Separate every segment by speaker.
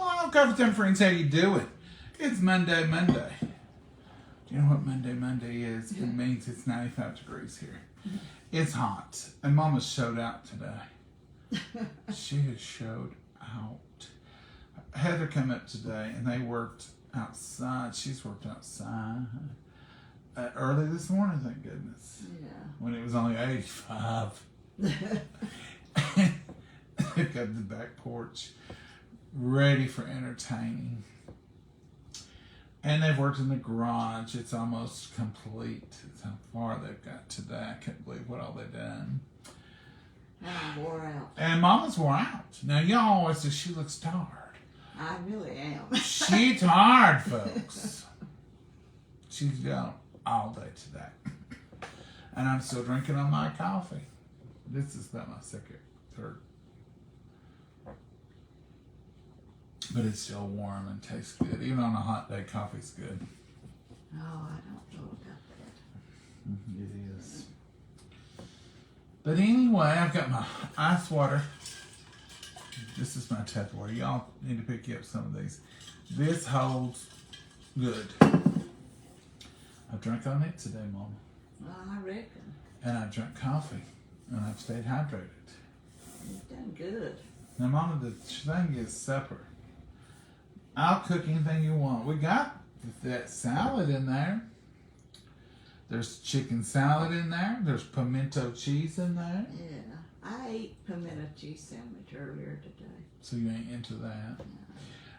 Speaker 1: Well, coffee time friends, how you doing? It's Monday. Do you know what Monday is? It means it's 95 degrees here. It's hot. And Mama showed out today. She has showed out. Heather came up today and they worked outside. She's worked outside early this morning, thank goodness.
Speaker 2: Yeah.
Speaker 1: When it was only 85. They've got the back porch ready for entertaining. And they've worked in the garage. It's almost complete. It's how far they've got today. I can't believe what all they've done.
Speaker 2: I'm wore out.
Speaker 1: And Mama's wore out. Now, y'all always say she looks tired.
Speaker 2: I really am.
Speaker 1: She tired, folks. She's gone all day today. And I'm still drinking on my coffee. This is about my third. But it's still warm and tastes good. Even on a hot day, coffee's good.
Speaker 2: Oh, I don't know about that.
Speaker 1: It is. But anyway, I've got my ice water. This is my tap water. Y'all need to pick up some of these. This holds good. I drank on it today, Mama.
Speaker 2: Well, I reckon.
Speaker 1: And I drank coffee. And I've stayed hydrated.
Speaker 2: You've done good.
Speaker 1: Now, Mama, the thing is supper. I'll cook anything you want. We got that salad in there. There's chicken salad in there. There's pimento cheese in there.
Speaker 2: Yeah. I ate pimento cheese sandwich earlier today.
Speaker 1: So you ain't into that.
Speaker 2: No.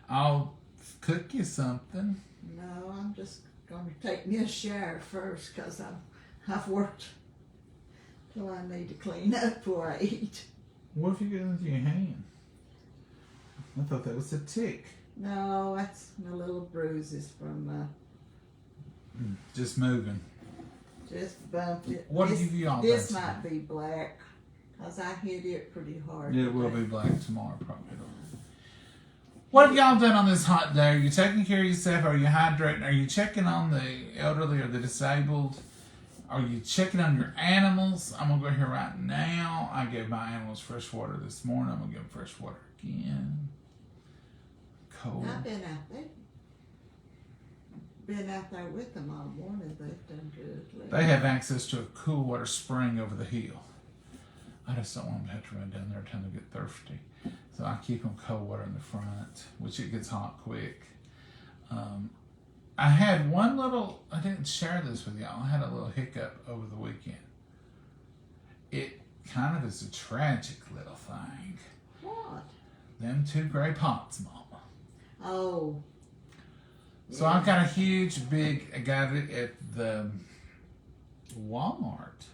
Speaker 1: I'll cook you something.
Speaker 2: No, I'm just going to take me a shower first because I've worked till I need to clean up before I eat.
Speaker 1: What if you get into your hand? I thought that was a tick.
Speaker 2: No, that's my little bruises from
Speaker 1: Just moving.
Speaker 2: just bumped it.
Speaker 1: What
Speaker 2: this,
Speaker 1: have you all
Speaker 2: This
Speaker 1: done
Speaker 2: might be black because I hit it pretty hard.
Speaker 1: It will
Speaker 2: today.
Speaker 1: be black tomorrow, probably. What have y'all done on this hot day? Are you taking care of yourself? Are you hydrating? Are you checking on the elderly or the disabled? Are you checking on your animals? I'm going to go here right now. I gave my animals fresh water this morning. I'm going to give them fresh water again. Cold.
Speaker 2: I've been out there with them all morning. They've done good.
Speaker 1: They have access to a cool water spring over the hill. I just don't want them to have to run down there every time they get thirsty. So I keep them cold water in the front, which it gets hot quick. I had one little, I didn't share this with y'all, I had a little hiccup over the weekend. It kind of is a tragic little thing.
Speaker 2: What?
Speaker 1: Them 2 gray pots, Mama.
Speaker 2: Oh.
Speaker 1: So I've got a huge, I got it at the Walmart.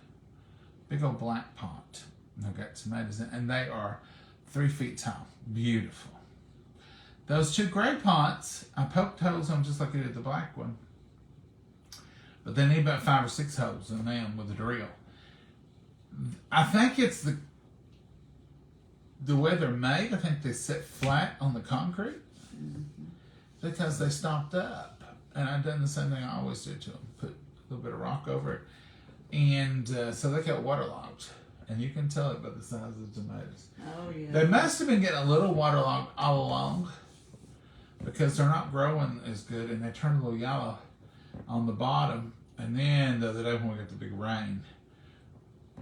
Speaker 1: Big old black pot. And I've got tomatoes in it, and they are 3 feet tall. Beautiful. Those 2 gray pots, I poked holes in them just like I did the black one. But they need about 5 or 6 holes in them with a drill. I think it's the way they're made. I think they sit flat on the concrete. Because they stopped up. And I've done the same thing I always do to them. Put a little bit of rock over it. And so they got waterlogged. And you can tell it by the size of the tomatoes.
Speaker 2: Oh, yeah.
Speaker 1: They must have been getting a little waterlogged all along. Because they're not growing as good. And they turn a little yellow on the bottom. And then the other day when we got the big rain,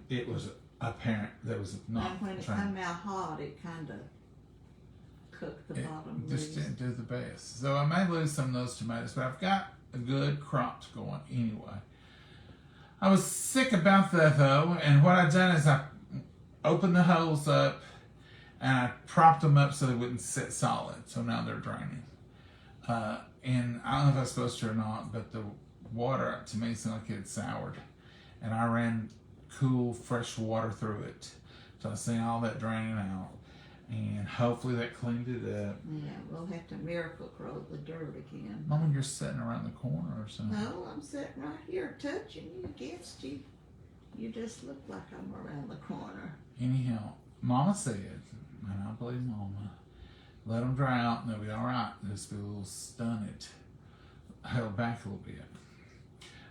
Speaker 1: it was apparent there was not.
Speaker 2: And when it come out hot, it kind of cooked the bottom.
Speaker 1: Just
Speaker 2: loose.
Speaker 1: didn't do the best. So I may lose some of those tomatoes, but I've got a good crop going anyway. I was sick about that though, and what I've done is I opened the holes up and I propped them up so they wouldn't sit solid. So now they're draining. And I don't know if I was supposed to or not, but the water to me seemed like it had soured. And I ran cool, fresh water through it. So I seen all that draining out. And hopefully that cleaned it up.
Speaker 2: Yeah, we'll have to miracle grow the dirt again.
Speaker 1: Mama, you're sitting around the corner or something.
Speaker 2: No, I'm sitting right here touching you against you. You just look like I'm around the corner.
Speaker 1: Anyhow, Mama said, and I believe Mama, let them dry out and they'll be all right. Just be a little stunted, held back a little bit.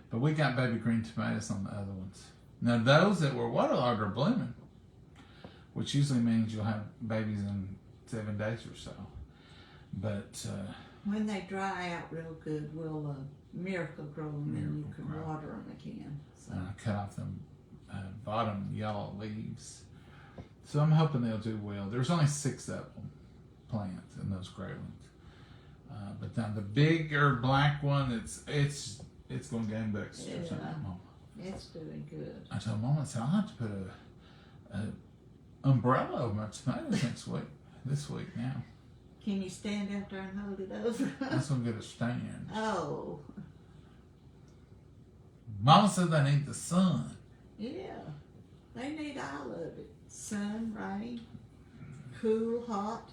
Speaker 1: But we got baby green tomatoes on the other ones. Now those that were waterlogged are blooming, which usually means you'll have babies in 7 days or so. But
Speaker 2: When they dry out real good, we'll miracle grow them and you can water them again. So.
Speaker 1: I cut off them bottom yellow leaves. So I'm hoping they'll do well. There's only 6 of them plants in those gray ones. But then the bigger black one, it's going gangbusters.
Speaker 2: Yeah, it's doing good.
Speaker 1: I told Mama, I said, I'll have to put a umbrella over my tomatoes this week now.
Speaker 2: Can you stand out there and hold it over?
Speaker 1: That's going to get a stand.
Speaker 2: Oh.
Speaker 1: Mama said they need the sun.
Speaker 2: Yeah. They need all of it. Sun, rain, cool, hot.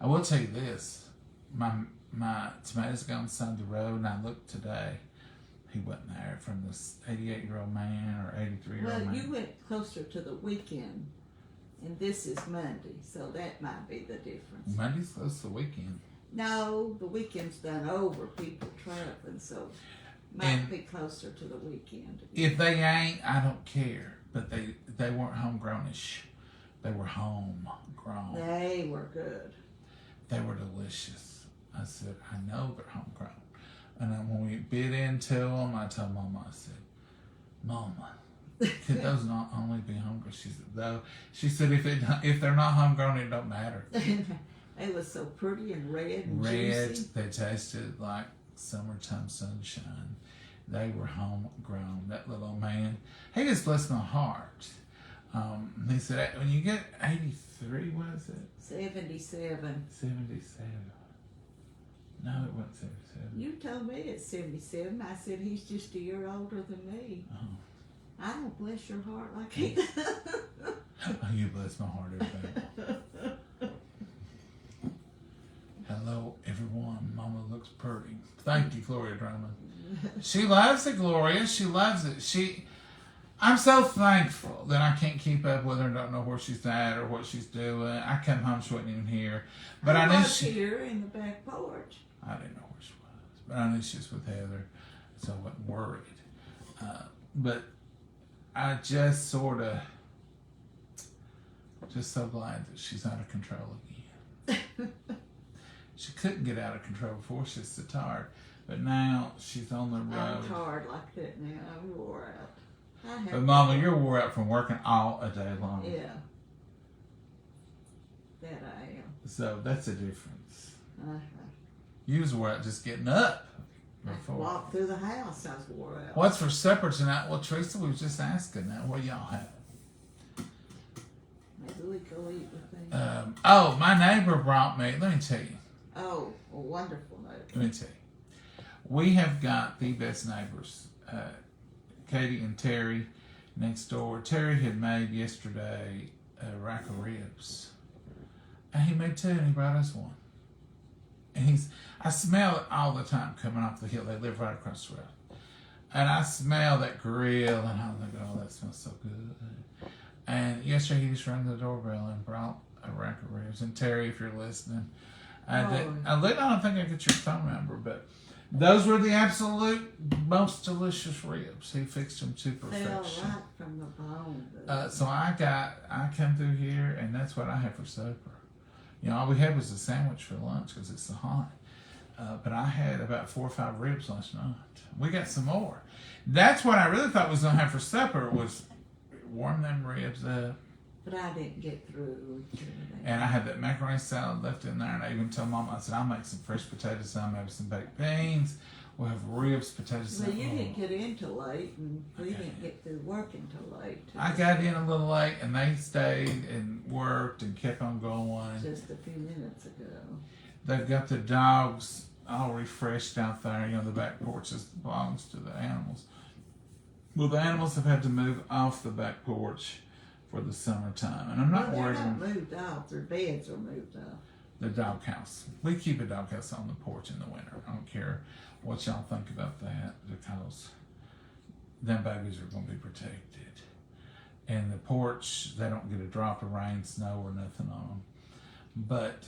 Speaker 1: I will tell you this. My tomatoes go on the side of the road, and I looked today. He wasn't there, from this 88-year-old man or 83-year-old man.
Speaker 2: Well, you went closer to the weekend, and this is Monday, so that might be the difference.
Speaker 1: Monday's close to the weekend.
Speaker 2: No, the weekend's done over. People traveling, so might be closer to the weekend.
Speaker 1: If they ain't, I don't care. But they weren't homegrownish. They were homegrown.
Speaker 2: They were good.
Speaker 1: They were delicious. I said, I know they're homegrown. And then when we bit into them, I told Mama, I said, Mama, could those not only be homegrown? She said, though. She said, if they're not homegrown, it don't matter.
Speaker 2: They was so pretty and red and juicy.
Speaker 1: They tasted like summertime sunshine. They were homegrown. That little man, he just blessed my heart. He said, when you get 83, what is it?
Speaker 2: 77.
Speaker 1: 77. No, it wasn't 77.
Speaker 2: You told me it's 77. I said he's just a year older than me.
Speaker 1: Oh.
Speaker 2: I don't bless your heart like he does.
Speaker 1: Oh, you bless my heart every day. Hello, everyone. Mama looks pretty. Thank you, Gloria Drummond. She loves it, Gloria. She loves it. I'm so thankful that I can't keep up with her and don't know where she's at or what she's doing. I come home, she wasn't even here. But I knew
Speaker 2: was here in the back porch.
Speaker 1: I didn't know where she was. But I knew she was with Heather, so I wasn't worried. But I just sort of, just so glad that she's out of control again. She couldn't get out of control before. She's so tired. But now she's on the road.
Speaker 2: I'm tired like that now. I'm wore out.
Speaker 1: But Mama, you're wore out from working all a day long.
Speaker 2: Yeah. That I am.
Speaker 1: So that's a difference.
Speaker 2: Uh-huh.
Speaker 1: You was wore out just getting up
Speaker 2: I walked through the house. I was wore out.
Speaker 1: What's for supper tonight? Well, Teresa, we was just asking that. What y'all have?
Speaker 2: Maybe we go eat with them.
Speaker 1: My neighbor brought me. Let me tell you.
Speaker 2: Oh, a wonderful neighbor.
Speaker 1: Let me tell you. We have got the best neighbors. Katie and Terry next door. Terry had made yesterday a rack of ribs. And he made 2 and he brought us 1. And I smell it all the time coming off the hill. They live right across the road. And I smell that grill and I'm like, oh, that smells so good. And yesterday he just rang the doorbell and brought a rack of ribs. And Terry, if you're listening, I don't think I get your phone number, but those were the absolute most delicious ribs. He fixed them to perfection.
Speaker 2: Fell right from the bone.
Speaker 1: So I come through here, and that's what I had for supper. You know, all we had was a sandwich for lunch because it's so hot. But I had about 4 or 5 ribs last night. We got some more. That's what I really thought was going to have for supper was warm them ribs up.
Speaker 2: But I didn't get through.
Speaker 1: And I had that macaroni salad left in there, and I even told Mom, I said, I'll make some fresh potatoes, I'll make some baked beans, we'll have ribs, potatoes.
Speaker 2: Well, you didn't get in till late, and we didn't get through working till late.
Speaker 1: I got in a little late, and they stayed and worked and kept on going.
Speaker 2: Just a few minutes ago.
Speaker 1: They've got the dogs all refreshed out there. You know, the back porch belongs to the animals. Well, the animals have had to move off the back porch for the summertime, and I'm not worried.
Speaker 2: They're not moved off. Their beds are moved off.
Speaker 1: The doghouse. We keep a doghouse on the porch in the winter. I don't care what y'all think about that, because them babies are going to be protected. And the porch, they don't get a drop of rain, snow, or nothing on them. But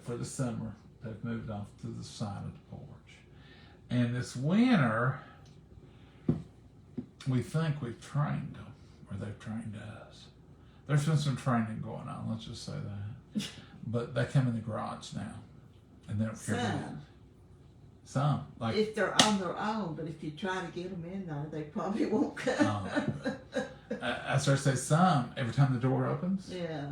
Speaker 1: for the summer, they've moved off to the side of the porch. And this winter, we think we've trained them, or they've trained us. There's been some training going on, let's just say that. But they come in the garage now. And they don't care.
Speaker 2: Some.
Speaker 1: Some. Like,
Speaker 2: If they're on their own, but if you try to get them in there, they probably won't come.
Speaker 1: I start to say some every time the door opens.
Speaker 2: Yeah.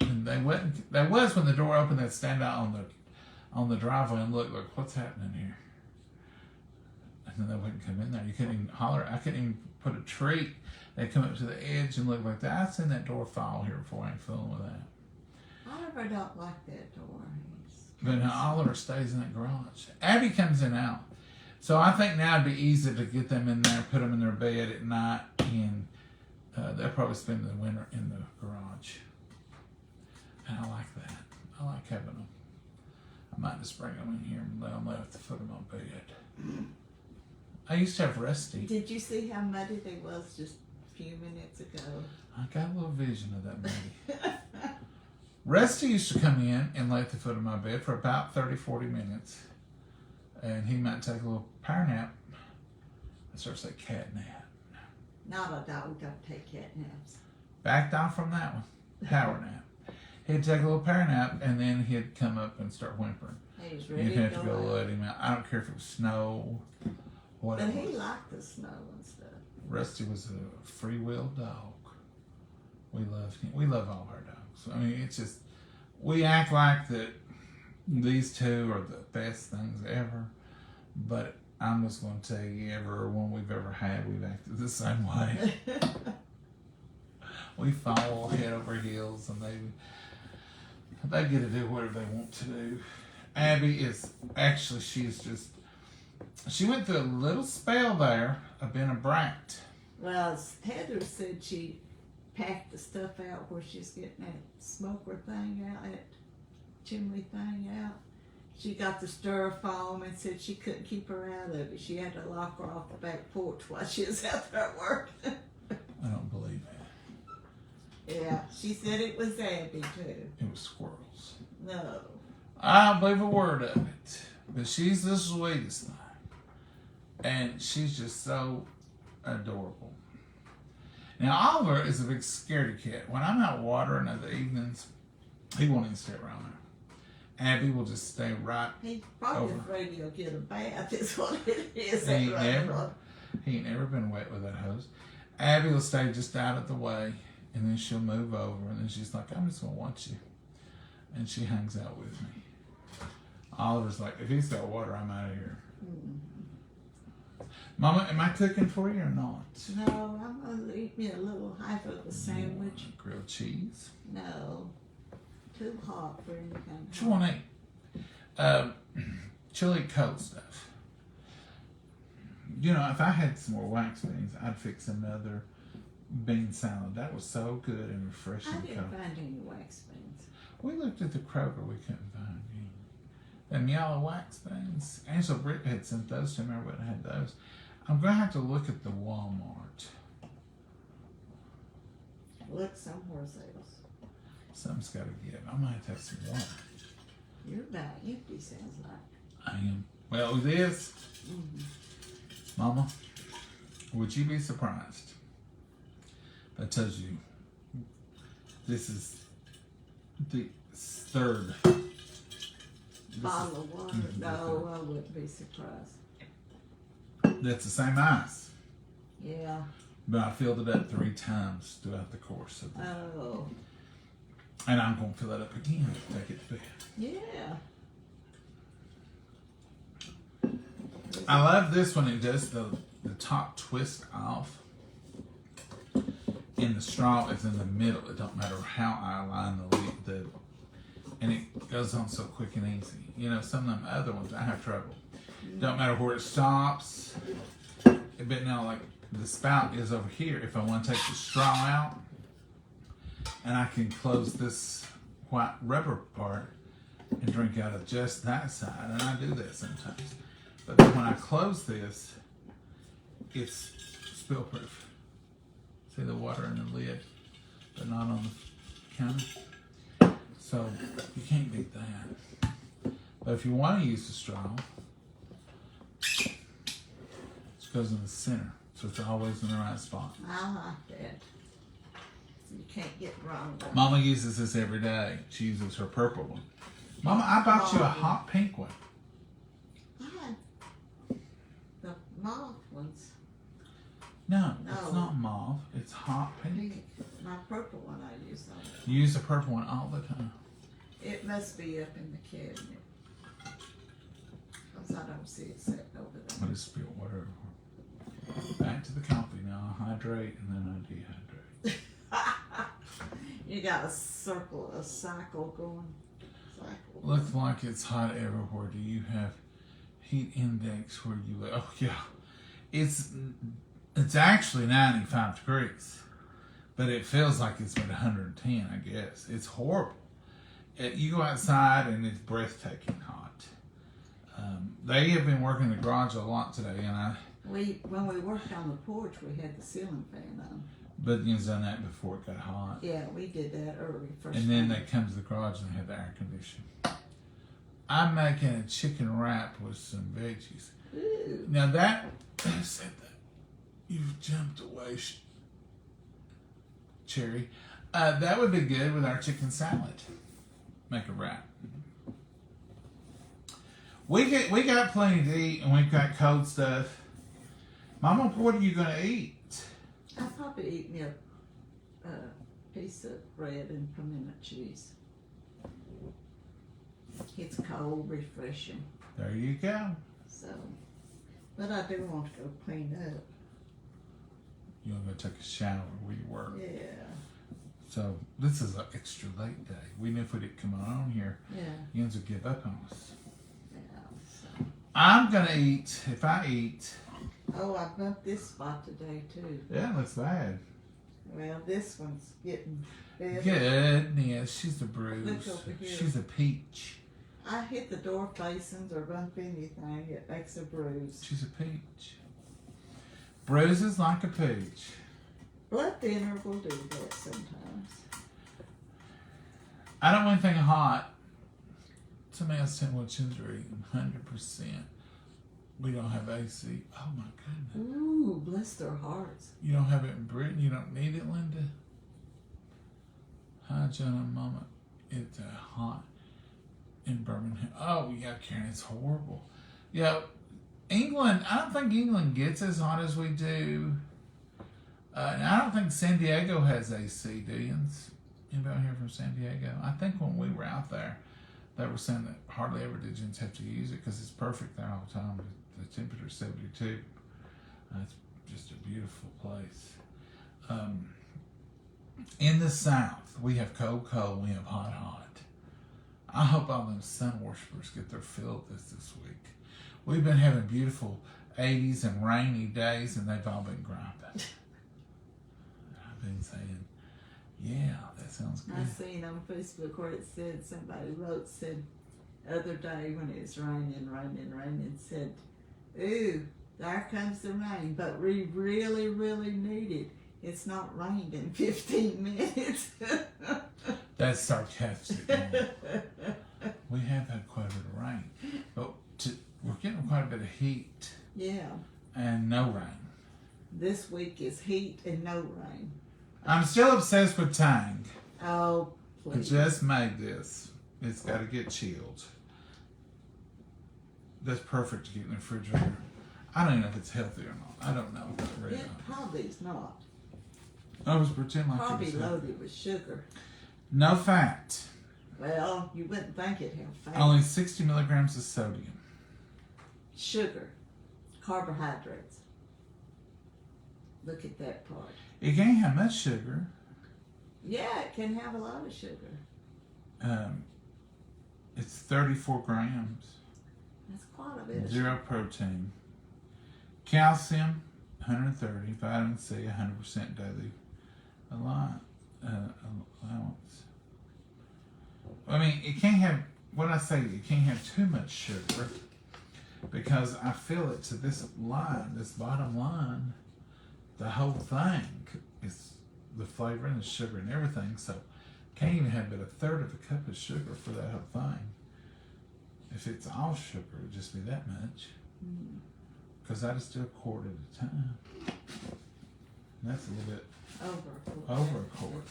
Speaker 1: And they wouldn't. That was when the door opened. They'd stand out on the driveway and look like, what's happening here? And then they wouldn't come in there. You couldn't even holler. I couldn't even put a treat. They'd come up to the edge and look like that. I've seen that door fall here before. I ain't fooling with that.
Speaker 2: Oliver don't like that door.
Speaker 1: But now Oliver stays in that garage. Abby comes in and out. So I think now it'd be easy to get them in there, put them in their bed at night, and they'll probably spend the winter in the garage. And I like that. I like having them. I might just bring them in here and let them at the foot of my bed. I used to have Rusty.
Speaker 2: Did you see how muddy they was just a few minutes ago?
Speaker 1: I got a little vision of that movie. Rusty used to come in and lay at the foot of my bed for about 30, 40 minutes. And he might take a little power nap. I start to say cat nap.
Speaker 2: Not a dog don't take cat naps.
Speaker 1: Backed off from that one. Power nap. He'd take a little power nap and then he'd come up and start whimpering.
Speaker 2: He's ready
Speaker 1: You'd have
Speaker 2: to
Speaker 1: to
Speaker 2: go
Speaker 1: go
Speaker 2: out.
Speaker 1: let him out. I don't care if it was snow, what
Speaker 2: But
Speaker 1: it
Speaker 2: he
Speaker 1: was.
Speaker 2: liked the snow and stuff.
Speaker 1: Rusty was a free-will dog. We loved him. We love all our dogs. I mean, it's just, we act like that these two are the best things ever, but I'm just going to tell you, every one we've ever had, we've acted the same way. We fall head over heels, and they get to do whatever they want to do. Abby is, actually, she went through a little spell there of being a brat.
Speaker 2: Well, Heather said she packed the stuff out where she's getting that smoker thing out, that chimney thing out. She got the styrofoam and said she couldn't keep her out of it. She had to lock her off the back porch while she was out there at work.
Speaker 1: I don't believe that.
Speaker 2: Yeah, she said it was Abby too.
Speaker 1: It was squirrels.
Speaker 2: No.
Speaker 1: I don't believe a word of it. But she's the sweetest thing. And she's just so adorable. Now, Oliver is a big scaredy cat. When I'm out watering in the evenings, he won't even stay around there. Abby will just stay right.
Speaker 2: He's probably
Speaker 1: Over.
Speaker 2: afraid he'll get a bath, is what it is.
Speaker 1: He ain't
Speaker 2: Right.
Speaker 1: never been wet with that hose. Abby will stay just out of the way, and then she'll move over, and then she's like, I'm just going to watch you. And she hangs out with me. Oliver's like, if he's got water, I'm out of here.
Speaker 2: Mm.
Speaker 1: Mama, am I cooking for you or not?
Speaker 2: No, I'm going to eat me a little half of a sandwich.
Speaker 1: Grilled cheese.
Speaker 2: No. Too hot for anything.
Speaker 1: What you want to eat? Chili cold stuff. You know, if I had some more wax beans, I'd fix another bean salad. That was so good and refreshing.
Speaker 2: I didn't
Speaker 1: cold.
Speaker 2: find any wax beans.
Speaker 1: We looked at the Kroger, we couldn't find any. Them yellow wax beans. Angela Britt had sent those to me. I wouldn't have had those. I'm going to have to look at the Walmart.
Speaker 2: Look somewheres else.
Speaker 1: Something's got to give. I might have to have some water.
Speaker 2: You're about empty, sounds like.
Speaker 1: I am. Well, it is.
Speaker 2: Mm-hmm.
Speaker 1: Mama, would you be surprised if I told you this is the third
Speaker 2: Bottle of water.
Speaker 1: Mhm.
Speaker 2: No, I wouldn't be surprised.
Speaker 1: That's the same ice,
Speaker 2: Yeah.
Speaker 1: but I filled it up 3 times throughout the course of it.
Speaker 2: Oh.
Speaker 1: And I'm going to fill it up again to take it to bed.
Speaker 2: Yeah.
Speaker 1: I love this when it does the top twist off. And the straw is in the middle. It don't matter how I line the and it goes on so quick and easy. You know, some of them other ones I have trouble. Don't matter where it stops. But now, like the spout is over here. If I want to take the straw out, and I can close this white rubber part and drink out of just that side, and I do that sometimes. But then when I close this, it's spill proof. See the water in the lid, but not on the counter. So you can't beat that. But if you want to use the straw, it goes in the center, so it's always in the right spot.
Speaker 2: I like that. You can't get wrong with it.
Speaker 1: Mama uses this every day. She uses her purple one. Mama, I bought you a hot pink one.
Speaker 2: I had the mauve ones.
Speaker 1: No,
Speaker 2: No.
Speaker 1: it's not mauve. It's hot pink.
Speaker 2: Pink. My purple one I use on.
Speaker 1: You use the purple one all the time.
Speaker 2: It must be up in the cabinet. Because I don't see it sitting over
Speaker 1: I
Speaker 2: there.
Speaker 1: just feel whatever. Back to the coffee now. I hydrate and then I dehydrate.
Speaker 2: You got a cycle going. Cycle.
Speaker 1: Looks like it's hot everywhere. Do you have heat index where you live? Oh yeah, it's actually 95 degrees, but it feels like it's been 110. I guess it's horrible. You go outside and it's breathtaking hot. They have been working the garage a lot today, and
Speaker 2: When we worked on the porch, we had the ceiling fan on.
Speaker 1: but you've done that before it got hot.
Speaker 2: Yeah, we did that early first.
Speaker 1: And then
Speaker 2: time.
Speaker 1: they come to the garage and they have the air conditioning. I'm making a chicken wrap with some veggies.
Speaker 2: Ooh.
Speaker 1: Now that I said that you've jumped away, Cherry. That would be good with our chicken salad. Make a wrap. We got plenty to eat, and we've got cold stuff. Mama, what are you gonna eat?
Speaker 2: I'll probably eat me a piece of bread and pimento cheese. It's cold, refreshing.
Speaker 1: There you go.
Speaker 2: So, but I do want to go clean up.
Speaker 1: You want to go take a shower where you work.
Speaker 2: Yeah,
Speaker 1: So this is an extra late day. We knew if we didn't come on here,
Speaker 2: yeah,
Speaker 1: Jens would give up on us.
Speaker 2: yeah. So.
Speaker 1: I'm gonna eat. If I eat,
Speaker 2: Oh, I bumped this spot today too.
Speaker 1: yeah, it looks bad.
Speaker 2: Well, this one's getting better.
Speaker 1: Goodness, she's a bruise.
Speaker 2: Look over here.
Speaker 1: She's a peach.
Speaker 2: I hit the door facings or bump anything, it makes a bruise.
Speaker 1: She's a peach. Bruises like a peach.
Speaker 2: Blood thinner will do that sometimes.
Speaker 1: I don't want anything hot. Somebody else tell me what Jens are eating. 100%. We don't have AC. Oh my goodness.
Speaker 2: Ooh, bless their hearts.
Speaker 1: You don't have it in Britain. You don't need it, Linda. Hi, John and Mama. It's hot in Birmingham. Oh, yeah, Karen, it's horrible. Yeah, England, I don't think England gets as hot as we do. And I don't think San Diego has AC, do you? Anybody here from San Diego? I think when we were out there, they were saying that hardly ever did you have to use it because it's perfect there all the time. The temperature's 72. It's just a beautiful place. In the South, we have cold, we have hot, hot. I hope all them sun worshippers get their fill of this week. We've been having beautiful 80s and rainy days, and they've all been griping. I've been saying, yeah, that sounds good.
Speaker 2: I seen on Facebook where it said, somebody wrote, said, the other day when it was raining, said, ooh, there comes the rain, but we really, really need it. It's not rained in 15 minutes.
Speaker 1: That's sarcastic. We have had quite a bit of rain, but we're getting quite a bit of heat
Speaker 2: Yeah,
Speaker 1: and no rain.
Speaker 2: this week is heat and no rain.
Speaker 1: I'm still obsessed with Tang.
Speaker 2: Oh,
Speaker 1: I
Speaker 2: please.
Speaker 1: just made this. It's got to get chilled. That's perfect to get in the refrigerator. I don't even know if it's healthy or not. I don't know. Really
Speaker 2: It
Speaker 1: don't.
Speaker 2: probably is not.
Speaker 1: I was pretending like
Speaker 2: Probably
Speaker 1: it was healthy.
Speaker 2: loaded with sugar.
Speaker 1: No fat.
Speaker 2: Well, you wouldn't think it had fat.
Speaker 1: Only 60 milligrams of sodium.
Speaker 2: Sugar. Carbohydrates. Look at that part.
Speaker 1: It can't have much sugar.
Speaker 2: Yeah, it can have a lot of sugar.
Speaker 1: It's 34 grams.
Speaker 2: That's quite a bit of
Speaker 1: Zero protein. Calcium, 130. Vitamin C, 100% daily allowance. I mean, it can't have, when I say it can't have too much sugar, because I feel it to this line, this bottom line, the whole thing is the flavor and the sugar and everything, so can't even have but a third of a cup of sugar for that whole thing. If it's all sugar, it'd just be that much. Because I just do a quart at a time. And that's a little bit over a quart.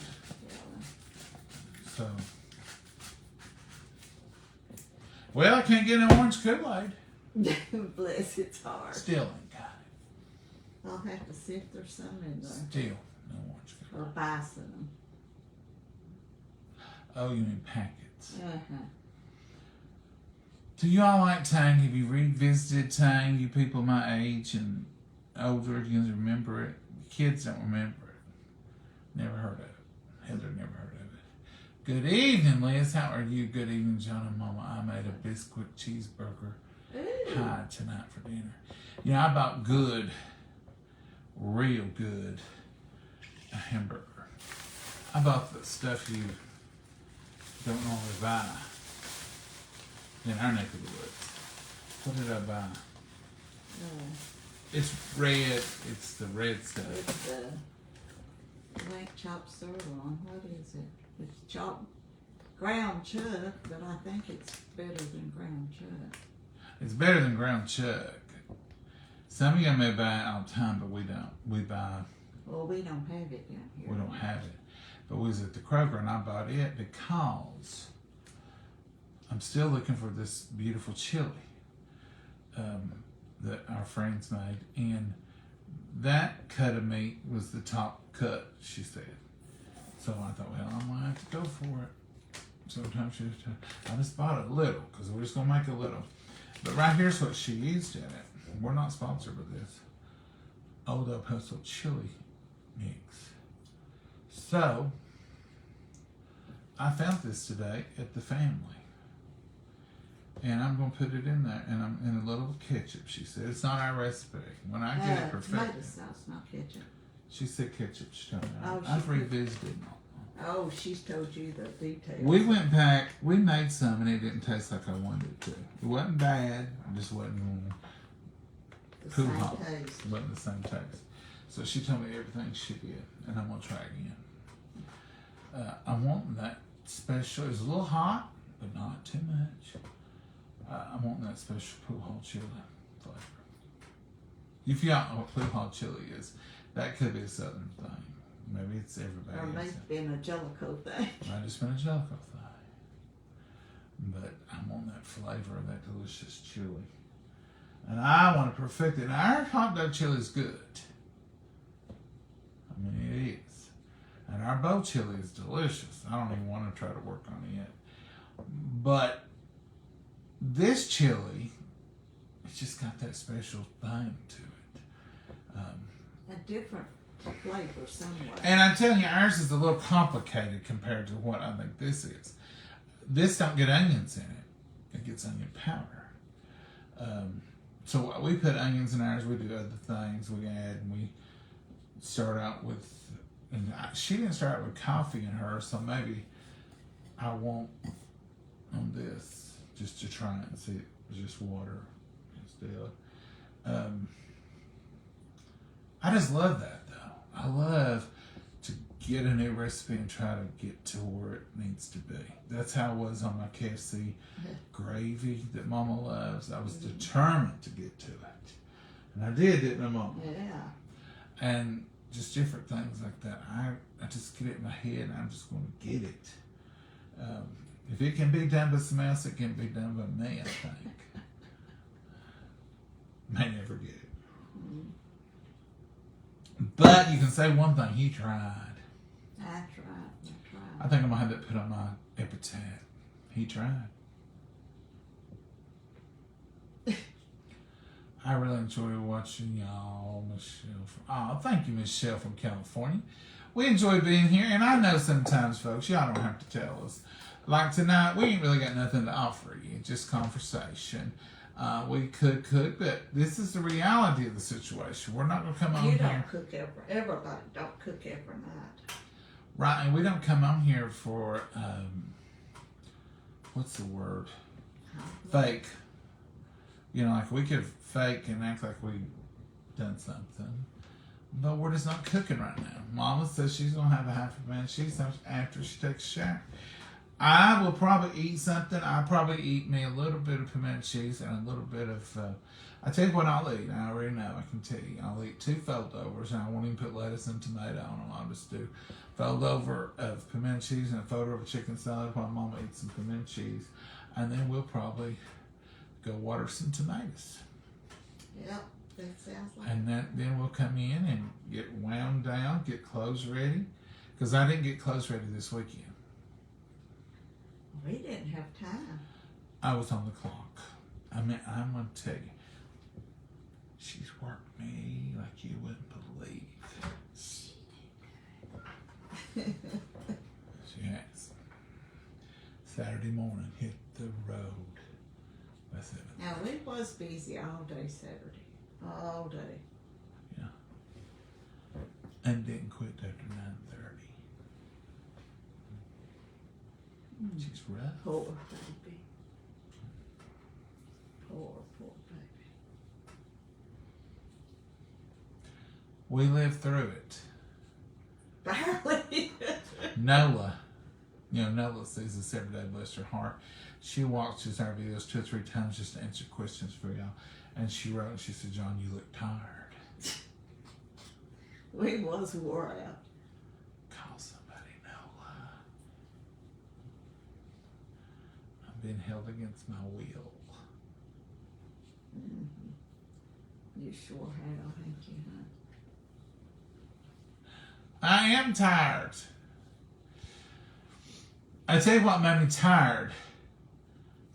Speaker 2: Yeah.
Speaker 1: So, Well, I can't get no orange Kool-Aid.
Speaker 2: Bless, it's hard.
Speaker 1: Still ain't got
Speaker 2: I'll have to see if there's some in
Speaker 1: it.
Speaker 2: there.
Speaker 1: Still no orange
Speaker 2: Or
Speaker 1: Kool-Aid.
Speaker 2: buy some.
Speaker 1: Oh, you mean packets.
Speaker 2: Uh-huh.
Speaker 1: Do y'all like Tang? Have you revisited Tang? You people my age and older, you remember it. Kids don't remember it. Never heard of it. Heather never heard of it. Good evening, Liz. How are you? Good evening, John and Mama. I made a biscuit cheeseburger pie tonight for dinner. You know, I bought good, real good hamburger. I bought the stuff you don't normally buy in our neck of the woods. What did I buy? It's red. It's the red stuff.
Speaker 2: It's lamb chopped sirloin. What is it? It's chopped ground chuck, but I think it's better than ground chuck.
Speaker 1: It's better than ground chuck. Some of you may buy it all the time, but we don't. We buy.
Speaker 2: Well, we don't have it down here.
Speaker 1: We don't have it. But we was at the Kroger and I bought it because I'm still looking for this beautiful chili that our friends made. And that cut of meat was the top cut, she said. So I thought, well, I'm going to have to go for it. Sometimes I just bought a little because we're just going to make a little. But right here's what she used in it. We're not sponsored with this. Old El Paso chili mix. So, I found this today at the family. And I'm going to put it in there. And I'm in a little ketchup, she said. It's not our recipe. When I get it perfected.
Speaker 2: Tomato sauce, not ketchup.
Speaker 1: She said ketchup. She told me.
Speaker 2: Oh,
Speaker 1: I've revisited.
Speaker 2: Oh, she's told you the details.
Speaker 1: We went back. We made some and it didn't taste like I wanted it to. It wasn't bad. It just wasn't
Speaker 2: the
Speaker 1: poo
Speaker 2: same
Speaker 1: hop.
Speaker 2: taste.
Speaker 1: It wasn't the same taste. So she told me everything she did. And I'm going to try again. I want that special. It's a little hot, but not too much. I want that special pool hall chili flavor. If y'all know what pool hall chili is, that could be a southern thing. Maybe it's everybody.
Speaker 2: Or maybe been a Jellicoe thing.
Speaker 1: Might just been a Jellicoe thing. But I want that flavor of that delicious chili. And I want to perfect it. Now, our hot dog chili is good. I mean, it is. And our bow chili is delicious. I don't even want to try to work on it yet. But this chili, it's just got that special thing to it.
Speaker 2: A different flavor somewhere.
Speaker 1: And I'm telling you, ours is a little complicated compared to what I think this is. This don't get onions in it. It gets onion powder. So we put onions in ours. We do other things. We add and we start out with, and she didn't start out with coffee in hers, so maybe I won't on this just to try it and see it's just water instead. I just love that though. I love to get a new recipe and try to get to where it needs to be. That's how it was on my KFC gravy that Mama loves. I was determined to get to it. And I did, didn't I, Mama?
Speaker 2: Yeah.
Speaker 1: And just different things like that. I just get it in my head and I'm just going to get it. If it can be done by someone else, it can be done by me, I think. May never get it. But you can say one thing, he tried.
Speaker 2: I tried.
Speaker 1: I think I'm going to have that put on my epitaph. He tried. I really enjoy watching y'all, Michelle. Thank you, Michelle from California. We enjoy being here, and I know sometimes, folks, y'all don't have to tell us. Like tonight, we ain't really got nothing to offer you, just conversation. We could cook, but this is the reality of the situation. We're not going to come on
Speaker 2: You
Speaker 1: here.
Speaker 2: don't cook everybody don't cook every night.
Speaker 1: Right, and we don't come on here for, what's the word? Fake. You know, like we could fake and act like we done something. But we're just not cooking right now. Mama says she's going to have a half a man. She's after she takes a shower. I will probably eat something. I'll probably eat me a little bit of pimento cheese and a little bit of, I tell you what I'll eat. I already know, I can tell you. I'll eat 2 fold-overs, and I won't even put lettuce and tomato on them. I'll just do fold-over of pimento cheese and a fold-over of chicken salad while Mama eats some pimento cheese. And then we'll probably go water some tomatoes.
Speaker 2: Yep, that sounds like.
Speaker 1: And then we'll come in and get wound down, get clothes ready. Because I didn't get clothes ready this weekend.
Speaker 2: We didn't have time.
Speaker 1: I was on the clock. I mean, I'm going to tell you, she's worked me like you wouldn't believe. She has. Saturday morning, hit the road. That's it.
Speaker 2: Now, we was busy all day Saturday. All day.
Speaker 1: Yeah. And didn't quit after 9:30. She's rough.
Speaker 2: Poor baby. Poor baby.
Speaker 1: We lived through it.
Speaker 2: Barely.
Speaker 1: Nola, Nola sees us every day, bless her heart. She watches our videos 2 or 3 times just to answer questions for y'all. And she wrote, she said, John, you look tired.
Speaker 2: We was wore out.
Speaker 1: Call somebody, Nola. I'm being held against my will.
Speaker 2: You sure have, thank you, huh?
Speaker 1: I am tired. I tell you what made me tired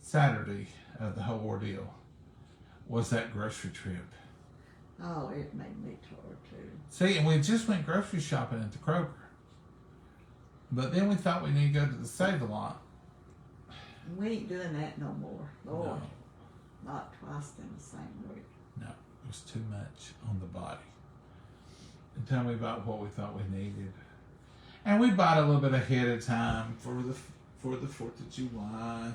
Speaker 1: Saturday of the whole ordeal was that grocery trip.
Speaker 2: Oh, it made me tired too.
Speaker 1: See, and we just went grocery shopping at the Kroger. But then we thought we need to go to the Save-A-Lot.
Speaker 2: We ain't doing that no more. Lord,
Speaker 1: No,
Speaker 2: not twice in the same week.
Speaker 1: no, it was too much on the body. And tell me about what we thought we needed. And we bought a little bit ahead of time for the 4th of July.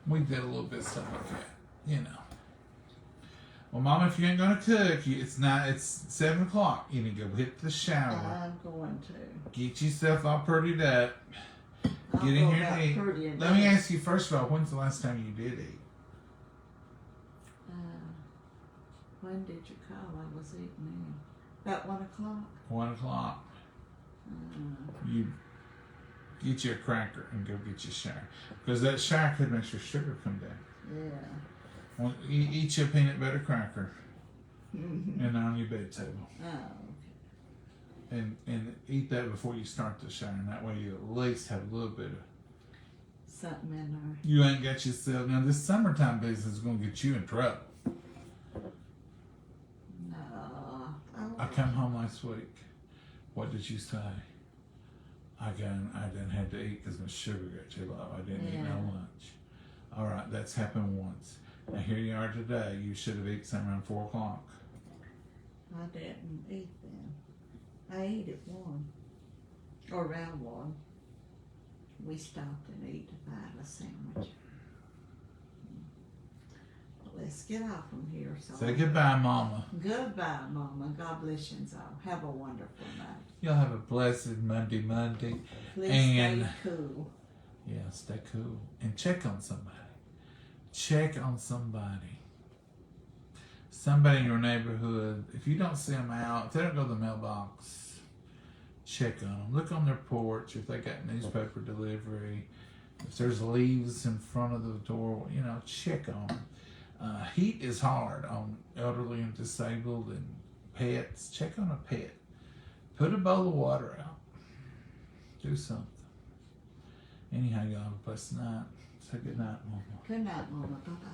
Speaker 1: We did a little bit of stuff like that, Well, Mama, if you ain't gonna cook, it's 7 o'clock. You need to go hit the shower.
Speaker 2: I'm going to.
Speaker 1: Get yourself all prettied up.
Speaker 2: I'll
Speaker 1: Get in
Speaker 2: go
Speaker 1: here
Speaker 2: about
Speaker 1: and eat.
Speaker 2: pretty and
Speaker 1: Let me
Speaker 2: nice.
Speaker 1: ask you first of all, when's the last time you did eat?
Speaker 2: When did you call? I was eating then. About 1 o'clock.
Speaker 1: 1 o'clock. You get you a cracker and go get your shower. Because that shower could make your sugar come down.
Speaker 2: Yeah.
Speaker 1: Well, eat your peanut butter cracker and on your bed table.
Speaker 2: Oh, okay.
Speaker 1: And eat that before you start the shower. And that way you at least have a little bit of...
Speaker 2: Something in there.
Speaker 1: You ain't got yourself... Now, this summertime business is going to get you in trouble.
Speaker 2: No.
Speaker 1: I come home last week. What did you say? I didn't have to eat because my sugar got too low. I didn't eat no lunch. All right, that's happened once. Now here you are today. You should have eaten something around 4 o'clock.
Speaker 2: I didn't eat then. I ate at 1. Or around 1. We stopped and ate to buy a sandwich. But let's get off from here. So
Speaker 1: Say goodbye, Mama.
Speaker 2: Goodbye, Mama. God bless you all. Have a wonderful night.
Speaker 1: Y'all have a blessed Monday.
Speaker 2: Please
Speaker 1: And-
Speaker 2: stay cool.
Speaker 1: Yeah, stay cool. And check on somebody. Check on somebody. Somebody in your neighborhood. If you don't see them out, if they don't go to the mailbox, check on them. Look on their porch if they got newspaper delivery. If there's leaves in front of the door, check on them. Heat is hard on elderly and disabled and pets. Check on a pet. Put a bowl of water out. Do something. Anyhow, y'all have a blessed night. Say good night, Mama.
Speaker 2: Good night, Mama. Bye-bye.